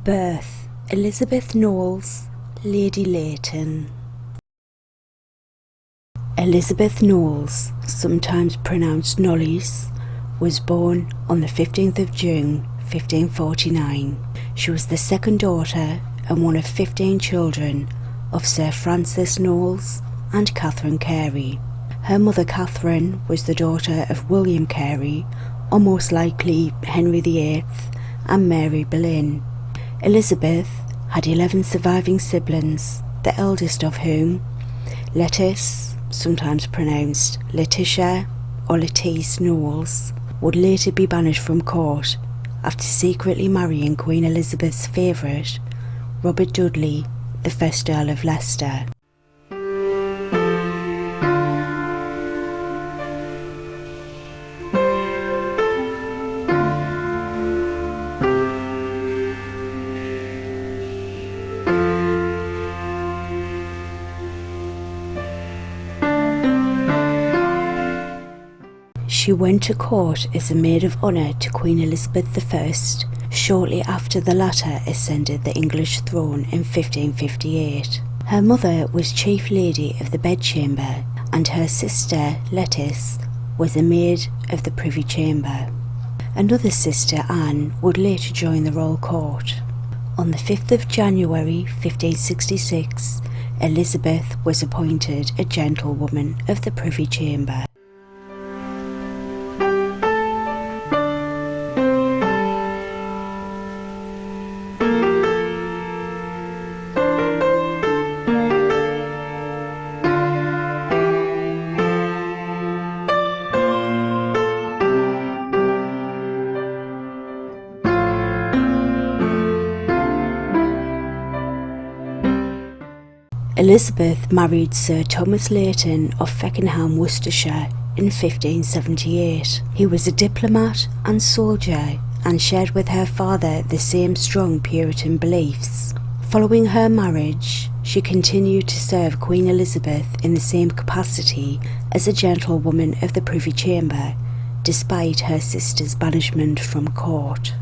Birth: Elizabeth Knollys, Lady Leighton. Elizabeth Knollys, sometimes pronounced Knollys, was born on the 15th of June 1549. She was the second daughter and one of 15 children of Sir Francis Knollys and Catherine Carey. Her mother Catherine was the daughter of William Carey, or most likely Henry VIII, and Mary Boleyn. Elizabeth had 11 surviving siblings, the eldest of whom, Lettice, sometimes pronounced Letitia or Lettice Knollys, would later be banished from court after secretly marrying Queen Elizabeth's favourite, Robert Dudley, the 1st Earl of Leicester. She went to court as a maid of honour to Queen Elizabeth I shortly after the latter ascended the English throne in 1558. Her mother was Chief Lady of the Bedchamber, and her sister Lettice was a maid of the Privy Chamber. Another sister, Anne, would later join the royal court. On the 5th of January 1566, Elizabeth was appointed a gentlewoman of the Privy Chamber. Elizabeth married Sir Thomas Leighton of Feckenham, Worcestershire in 1578. He was a diplomat and soldier and shared with her father the same strong Puritan beliefs. Following her marriage, she continued to serve Queen Elizabeth in the same capacity as a gentlewoman of the Privy Chamber, despite her sister's banishment from court.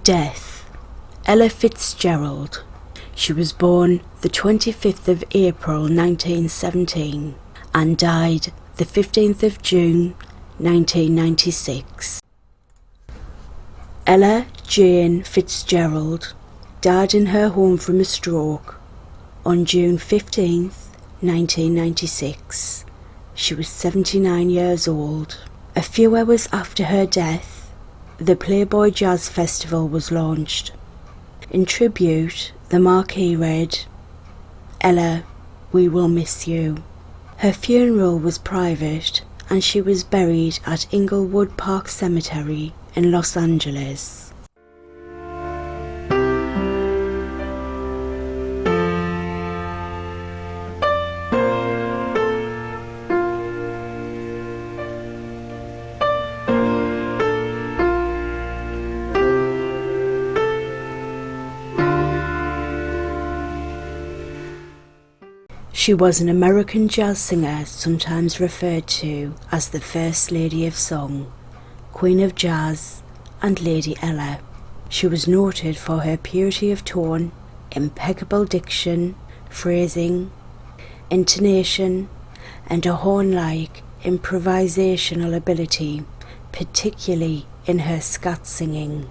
Death: Ella Fitzgerald. She was born the 25th of April 1917 and died the 15th of June 1996. Ella Jane Fitzgerald died in her home from a stroke on June 15th, 1996. She was 79 years old. A few hours after her death, the Playboy Jazz Festival was launched. In tribute, the marquee read, "Ella, we will miss you." Her funeral was private and she was buried at Inglewood Park Cemetery in Los Angeles. She was an American jazz singer, sometimes referred to as the First Lady of Song, Queen of Jazz, and Lady Ella. She was noted for her purity of tone, impeccable diction, phrasing, intonation, and a horn-like improvisational ability, particularly in her scat singing.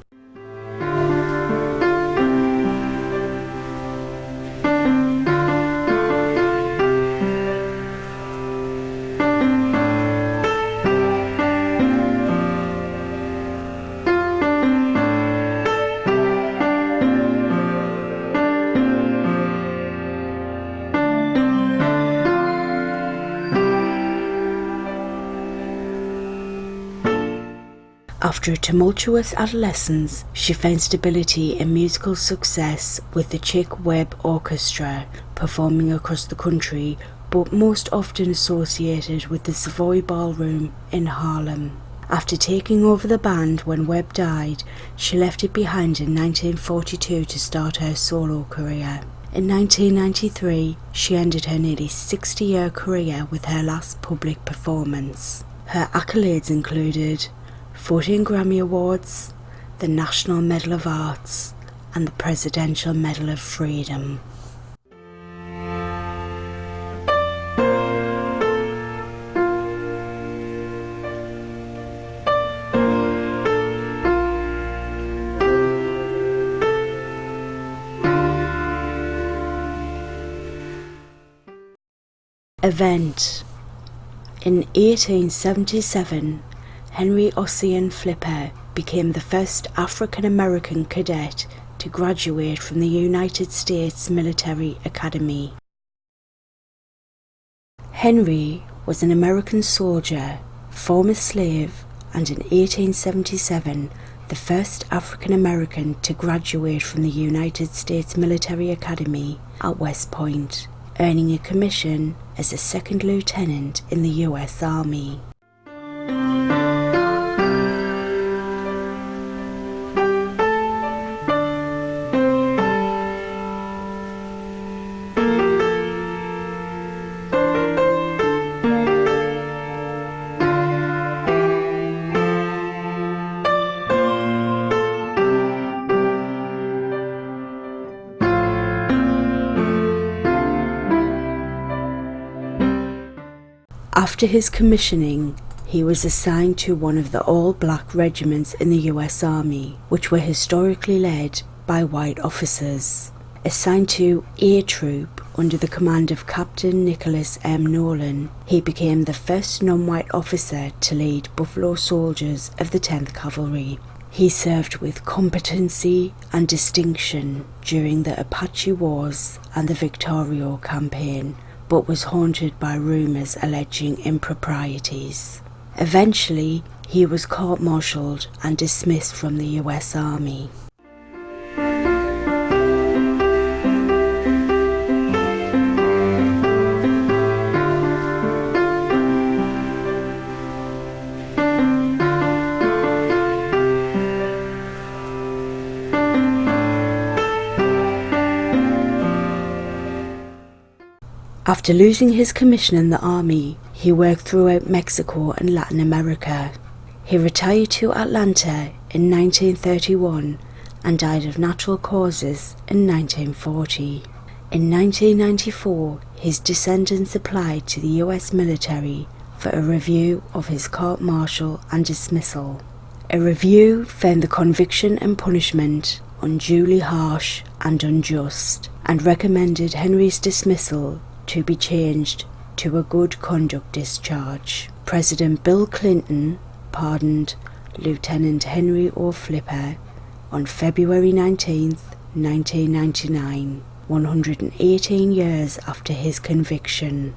After a tumultuous adolescence, she found stability and musical success with the Chick Webb Orchestra, performing across the country, but most often associated with the Savoy Ballroom in Harlem. After taking over the band when Webb died, she left it behind in 1942 to start her solo career. In 1993, she ended her nearly 60-year career with her last public performance. Her accolades included 14 Grammy Awards, the National Medal of Arts, and the Presidential Medal of Freedom. Event. In 1877, Henry Ossian Flipper became the first African-American cadet to graduate from the United States Military Academy. Henry was an American soldier, former slave, and in 1877 the first African-American to graduate from the United States Military Academy at West Point, earning a commission as a second lieutenant in the U.S. Army. After his commissioning, he was assigned to one of the all-black regiments in the U.S. Army, which were historically led by white officers. Assigned to A Troop under the command of Captain Nicholas M. Nolan, he became the first non-white officer to lead Buffalo Soldiers of the 10th Cavalry. He served with competency and distinction during the Apache Wars and the Victorio Campaign, but was haunted by rumours alleging improprieties. Eventually, he was court-martialed and dismissed from the US Army. After losing his commission in the army, he worked throughout Mexico and Latin America. He retired to Atlanta in 1931 and died of natural causes in 1940. In 1994, his descendants applied to the US military for a review of his court-martial and dismissal. A review found the conviction and punishment unduly harsh and unjust, and recommended Henry's dismissal to be changed to a good conduct discharge. President Bill Clinton pardoned Lieutenant Henry O. Flipper on February 19, 1999, 118 years after his conviction.